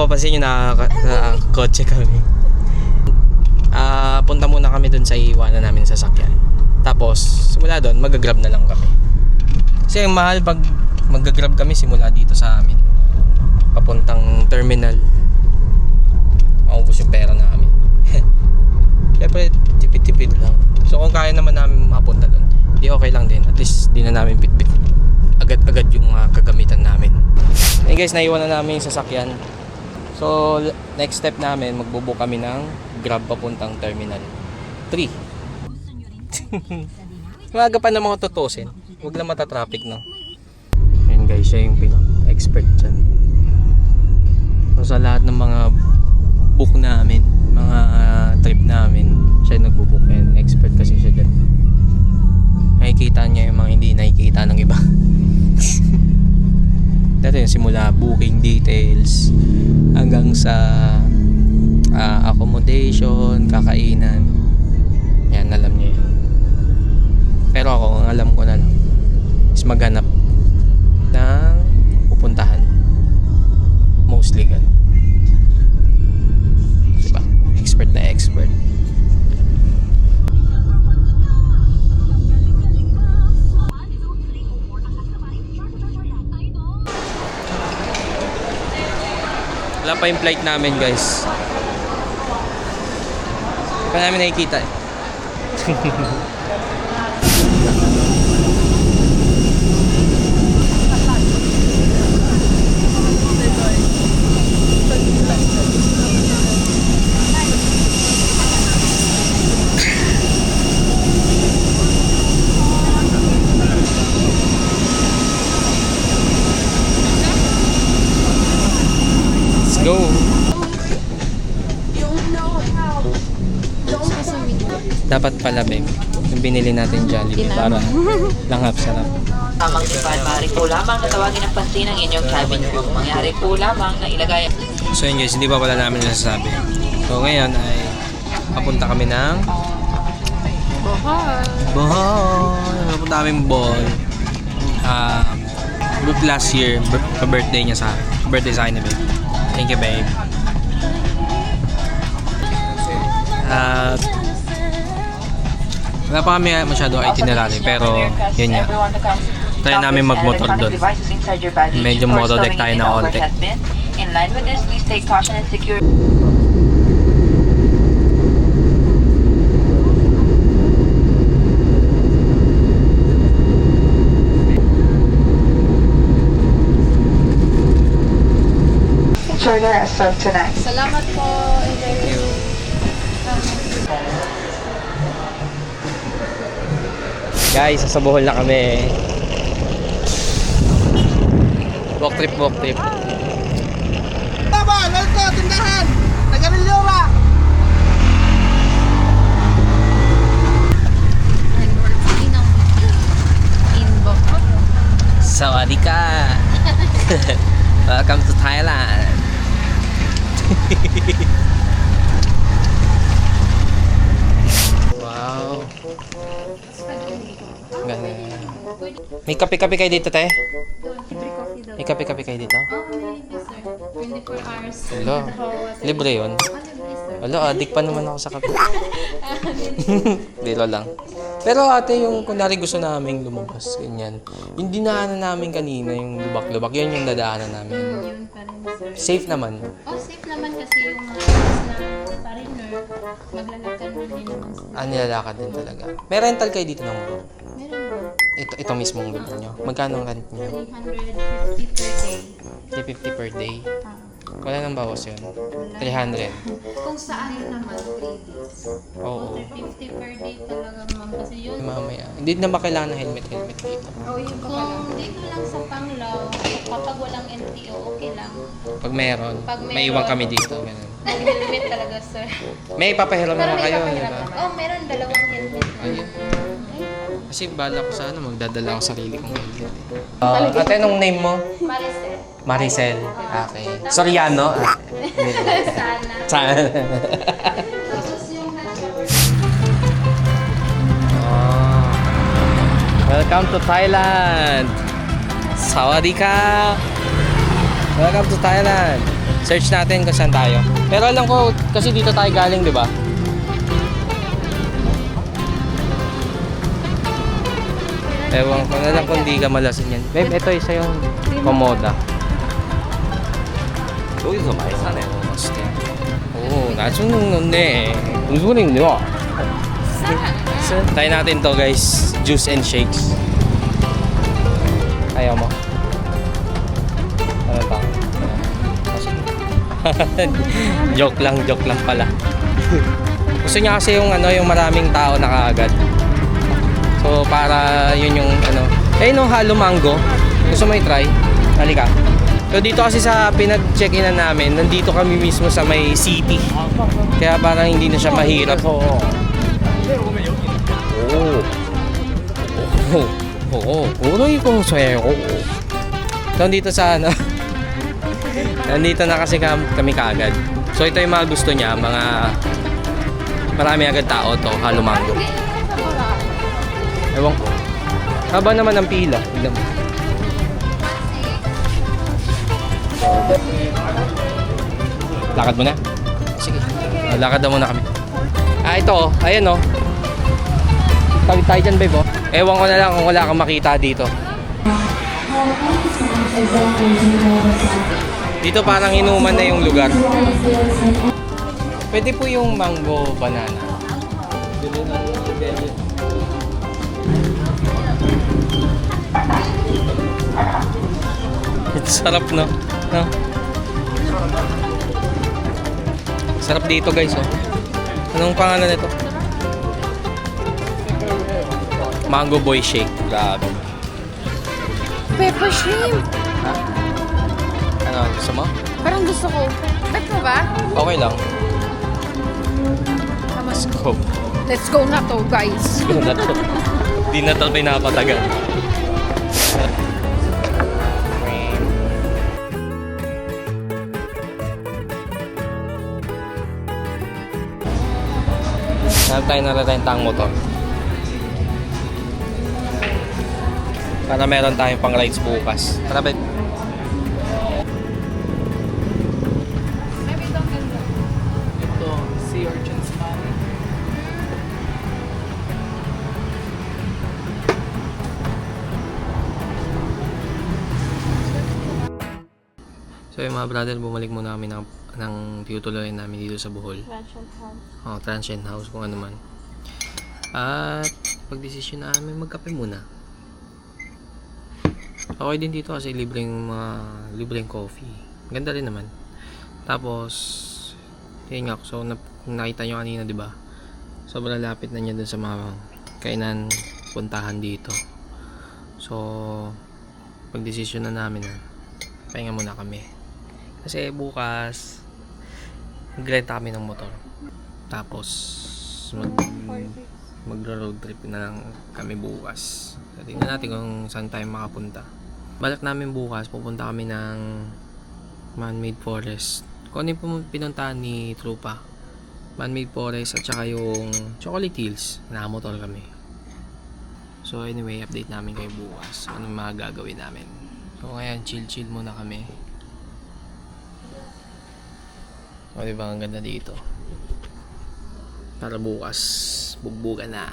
mapapansin nyo kotse kami. Punta muna kami dun sa iiwanan namin sa sasakyan. Tapos simula doon mag-grab na lang kami. Kasi ang mahal pag mag-grab kami simula dito sa amin papuntang terminal. Maubos yung pera namin. Siyempre tipid-tipid lang. So kung kaya naman namin mapunta doon, di okay lang din. At least di na namin bitbit agad-agad yung kagamitan namin. Hey guys, naiwan na namin yung sasakyan. So next step namin, magbubook kami ng Grab papuntang Terminal 3. Maaga pa na mga tutusin. Huwag lang matatraffic, no? Ayan guys, siya yung pinaka-expert dyan. So sa lahat ng mga book namin, mga trip namin, siya yung nagbubook. Ayan, expert kasi siya dyan. Nakikita niya yung mga hindi nakikita ng iba. Dito yung simula booking details hanggang sa accommodation, kakainan. Yan, alam niya yun. Pero ako, ang alam ko na lang is maghanap ng pupuntahan. Mostly gan. Diba? Expert na expert. Wala pa yung flight namin guys. Pa namin nakikita eh. Let's go. Dapat pala babe, yung binili natin Jollibee para langhap sarap. Tamang sipad, maaari po lamang na tawagin ang pansin ng inyong cabin crew. Mangyari po lamang na ilagay. So yun guys, hindi pa pala namin nasasabi. So ngayon ay papunta kami ng Bohol. Papunta kami ng Bohol. Book last year, birthday niya sa akin. Birthday sa akin na babe. Thank you babe. Wala pa kami masyado itinerary pero yun nga. Try namin magmotor doon. Medyo motodeck tayo na konti. In line with this, please take caution and secure. Enjoy the rest of tonight. Salamat po. Thank you. Guys, sa Bohol na kami. Walk trip, walk trip. Baba, let's go, tindahan! Nagarilyola! Sawadika! Welcome to Thailand! Wow! Ganda. May kape-kape kayo dito, te? May kape-kape kayo dito? Oh, libre sir. 24 hours. Hello. Libre yun? Hello, addict pa naman ako sa kape. Dito lang. Pero ate, yung kunwari gusto namin lumabas, ganyan. Yung dinaanan namin kanina, yung lubak-lubak, yun yung dadaanan namin. Yun pa rin sir. Safe naman. Oh, safe naman kasi yung mga na foreigner, maglalakad din naman sila. Nilalakad din talaga. May rental kayo dito ng mga? Meron ba? Ito mismong lugar nyo. Magkano ang rent nyo? 350 per day. 350 per day. Ah, Wala nang bawas yun. 300. kung saan naman, 3 days. Oo. 350 per day talaga ma'am. Kasi yun, Mamaya. Hindi na makailangan ng helmet dito. kung dito lang sa Panglao, kapag walang LTO, okay lang. Pag meron, Pag meron, may iwan kami dito. Ganun. Helmet talaga sir. May ipapahiram Pero naman may kayo, di papahiram ba? naman. Oh, meron dalawang helmet na. Ayun. Kasi bala ko sana magdadala ako sarili kong helmet. Ate, anong name mo? Maricel. Maricel. Okay. Soriano? Sana. Sana. Tapos yung Oh. Welcome to Thailand. Sawadee ka. Welcome to Thailand. Search natin kung saan tayo. Pero alam ko, kasi dito tayo galing, di ba? Ewan ko na lang kung di ka malasin yan. Babe, ito isa yung komoda. 여기서 많이 사네. Oo, 나중에 무슨 소리냐? Try natin to guys, juice and shakes. Ayaw mo? Ano ba? joke lang pala. Gusto niya kasi yung yung maraming tao na kaagad. So para yun yung no, halo mango. Gusto mo i-try? Halika. So dito kasi sa pinag-check-inan namin, nandito kami mismo sa may city. Kaya parang hindi na siya mahirap. Oo. Ko sa'yo. So dito sa nandito na kasi kami kaagad. So ito yung mga gusto niya, marami agad tao to, halo mango. Ewan ko. Haba naman ang pila. Tignan mo. Lakad mo na? Sige. Lakad na muna kami. Ito. Ayan o. Tawid tayo dyan, babe. Ewan ko na lang kung wala kang makita dito. Dito parang inuman na yung lugar. Pwede po yung mango banana. Sarap, no? Sarap dito, guys, oh. Anong pangalan nito? Mango Boy Shake. Grabe. Pepper shrimp. Ha? Ano, gusto mo? Parang gusto ko. Bet mo ba? Okay lang. Let's Go. Let's go na to, guys. Go na to. Di na to pinapatagal. Hanap tayo na rentang motor. Para meron tayong pang rides bukas. Tara, babe. 또 sea urchin spot. So yung mga brother, bumalik muna kami ng tinutuloy namin dito sa Bohol. Transient house, kung ano man. At pag-desisyon namin magkape muna. Okay din dito kasi libreng coffee. Ganda rin naman. Tapos yun nga, so kung nakita nyo kanina, di ba? Sobrang lapit na niya dun sa mga kainan puntahan dito. So pag-desisyon na namin pahinga muna kami. Kasi bukas mag-rent kami ng motor. Tapos mag-road trip na lang kami bukas. So, tingnan natin kung saan tayo makapunta. Balak namin bukas, pupunta kami ng Man-Made Forest. Kung ano yung pinuntahan ni Trupa. Man-Made Forest at saka yung Chocolate Hills. Nakamotor kami. So anyway, update namin kayo bukas. Anong mga gagawin namin. So ngayon, chill muna kami. O diba, ang ganda dito. Para bukas, bugbugan na.